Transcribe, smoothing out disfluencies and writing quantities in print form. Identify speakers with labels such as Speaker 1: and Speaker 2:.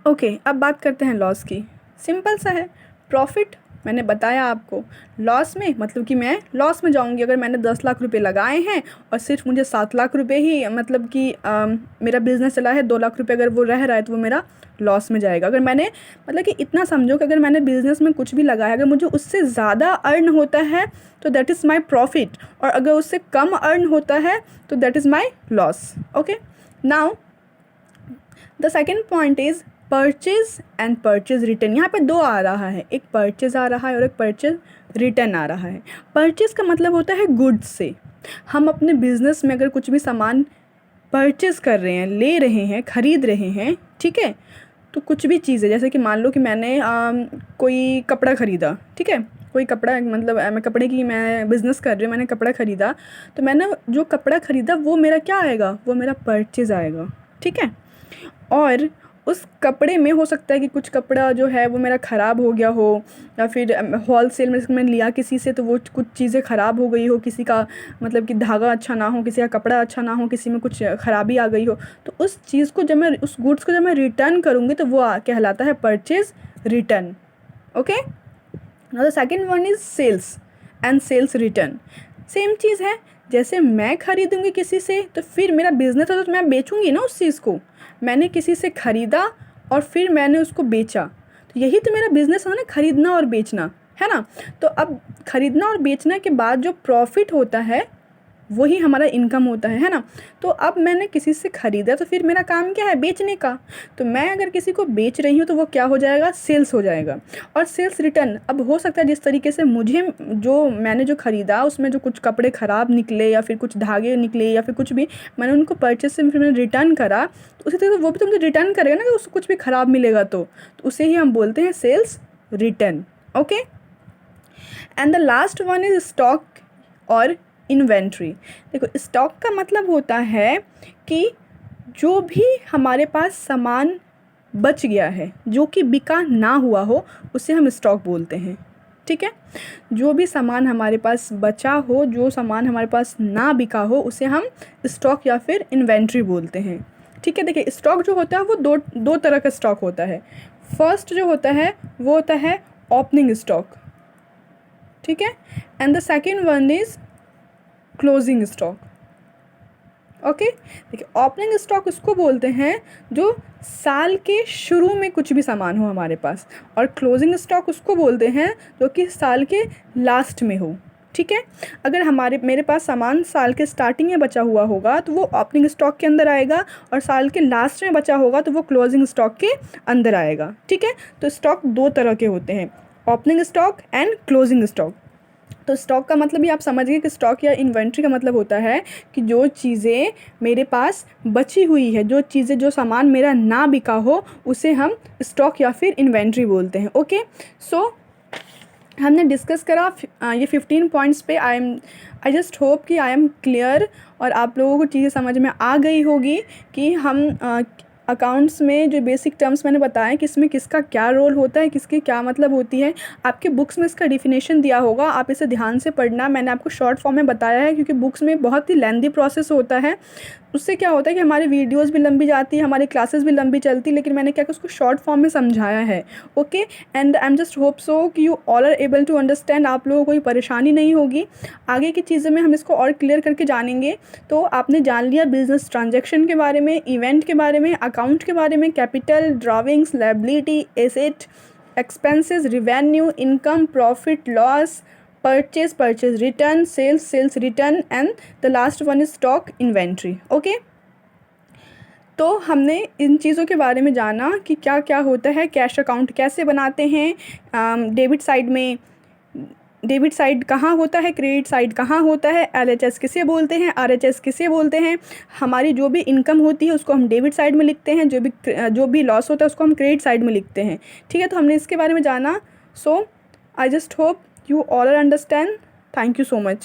Speaker 1: Okay, अब बात करते हैं लॉस की। सिंपल सा है, प्रॉफिट मैंने बताया आपको। लॉस में मतलब कि मैं लॉस में जाऊंगी अगर मैंने 10 लाख रुपए लगाए हैं और सिर्फ मुझे 7 लाख रुपए ही मतलब कि मेरा बिजनेस चला है, 2 लाख रुपए अगर वो रह रहा है तो वो मेरा लॉस में जाएगा। अगर मैंने मतलब कि इतना समझो कि अगर मैंने बिजनेस में कुछ भी लगाया अगर मुझे उससे ज़्यादा अर्न होता है तो दैट इज़ माई प्रॉफिट, और अगर उससे कम अर्न होता है तो that is my loss. Okay, now the second point is purchase and purchase return. यहाँ पे दो आ रहा है, एक परचेज आ रहा है और एक परचेज रिटर्न आ रहा है। परचेज का मतलब होता है गुड्स से। हम अपने बिजनेस में अगर कुछ भी सामान परचेज कर रहे हैं, ले रहे हैं, खरीद रहे हैं, ठीक है, तो कुछ भी चीज़ है, जैसे कि मान लो कि मैंने कोई कपड़ा ख़रीदा, ठीक है, कोई कपड़ा मतलब मैं कपड़े की मैं बिज़नेस कर रही हूँ, मैंने कपड़ा ख़रीदा, तो मैंने जो कपड़ा ख़रीदा वो मेरा क्या आएगा, वो मेरा परचेज आएगा, ठीक है। और उस कपड़े में हो सकता है कि कुछ कपड़ा जो है वो मेरा ख़राब हो गया हो, या फिर होलसेल में मैंने लिया किसी से तो वो कुछ चीज़ें ख़राब हो गई हो, किसी का मतलब कि धागा अच्छा ना हो, किसी का कपड़ा अच्छा ना हो, किसी में कुछ ख़राबी आ गई हो, तो उस चीज़ को जब मैं उस गुड्स को जब मैं रिटर्न करूँगी तो वो कहलाता है purchase return. Okay, now the second one is sales and sales return. Same चीज़ है, जैसे मैं ख़रीदूँगी किसी से तो फिर मेरा बिज़नेस है तो मैं बेचूँगी ना उस चीज़ को। मैंने किसी से ख़रीदा और फिर मैंने उसको बेचा, तो यही तो मेरा बिज़नेस है ना, ख़रीदना और बेचना, है ना। तो अब ख़रीदना और बेचने के बाद जो प्रॉफिट होता है वही हमारा इनकम होता है ना। तो अब मैंने किसी से ख़रीदा तो फिर मेरा काम क्या है, बेचने का। तो मैं अगर किसी को बेच रही हूँ तो वो क्या हो जाएगा, सेल्स हो जाएगा। और सेल्स रिटर्न अब हो सकता है जिस तरीके से मुझे जो मैंने जो ख़रीदा उसमें जो कुछ कपड़े ख़राब निकले या फिर कुछ धागे निकले या फिर कुछ भी मैंने उनको परचेस से फिर मैंने रिटर्न करा, तो उसी तरह वो भी तो मुझे रिटर्न करेगा ना कि उसको कुछ भी ख़राब मिलेगा तो उसे ही हम बोलते हैं sales return. Okay, and the last one is stock और इन्वेंट्री। देखो, स्टॉक का मतलब होता है कि जो भी हमारे पास सामान बच गया है जो कि बिका ना हुआ हो उसे हम स्टॉक बोलते हैं, ठीक है। जो भी सामान हमारे पास बचा हो, जो सामान हमारे पास ना बिका हो उसे हम स्टॉक या फिर इन्वेंट्री बोलते हैं, ठीक है। देखिए, स्टॉक जो होता है वो दो तरह का स्टॉक होता है। फर्स्ट जो होता है वो होता है ओपनिंग स्टॉक, ठीक है, and the second one is closing stock. Okay, देखिए, ओपनिंग स्टॉक उसको बोलते हैं जो साल के शुरू में कुछ भी सामान हो हमारे पास, और क्लोजिंग स्टॉक उसको बोलते हैं जो कि साल के लास्ट में हो, ठीक है। अगर मेरे पास सामान साल के स्टार्टिंग में बचा हुआ होगा तो वो ओपनिंग स्टॉक के अंदर आएगा, और साल के लास्ट में बचा होगा तो वो क्लोजिंग स्टॉक के अंदर आएगा, ठीक है। तो स्टॉक दो तरह के होते हैं, opening stock and closing stock. तो स्टॉक का मतलब ही आप समझ गए कि स्टॉक या इन्वेंट्री का मतलब होता है कि जो चीज़ें मेरे पास बची हुई है, जो चीज़ें जो सामान मेरा ना बिका हो उसे हम स्टॉक या फिर इन्वेंट्री बोलते हैं। ओके, सो हमने डिस्कस करा ये 15 पॉइंट्स पे। आई जस्ट होप कि आई एम क्लियर और आप लोगों को चीज़ें समझ में आ गई होगी कि हम अकाउंट्स में जो बेसिक टर्म्स मैंने बताया कि इसमें किसका क्या रोल होता है, किसकी क्या मतलब होती है। आपके बुक्स में इसका डिफिनेशन दिया होगा, आप इसे ध्यान से पढ़ना। मैंने आपको शॉर्ट फॉर्म में बताया है क्योंकि बुक्स में बहुत ही लेंदी प्रोसेस होता है। उससे क्या होता है कि हमारी वीडियोस भी लंबी जाती है, हमारी क्लासेस भी लंबी चलती, लेकिन मैंने क्या कि उसको शॉर्ट फॉर्म में समझाया है। Okay, and I am just hope so कि you all are able to understand. आप लोगों को कोई परेशानी नहीं होगी। आगे की चीज़ें में हम इसको और क्लियर करके जानेंगे। तो आपने जान लिया बिजनेस ट्रांजैक्शन के बारे में, इवेंट के बारे में, अकाउंट के बारे में, capital, drawings, liability, asset, expenses, revenue, income, profit, loss, purchase return, sales return, and the last one is stock inventory. Okay, तो हमने इन चीज़ों के बारे में जाना कि क्या क्या होता है, कैश अकाउंट कैसे बनाते हैं, डेबिट साइड कहाँ होता है, क्रेडिट साइड कहाँ होता है, LHS किसे बोलते हैं, RHS किसे बोलते हैं। हमारी जो भी इनकम होती है उसको हम डेबिट साइड में लिखते हैं, जो भी लॉस होता है उसको हम क्रेडिट साइड में लिखते हैं, ठीक है। तो हमने इसके बारे में जाना। So I just hope you all understand. Thank you so much.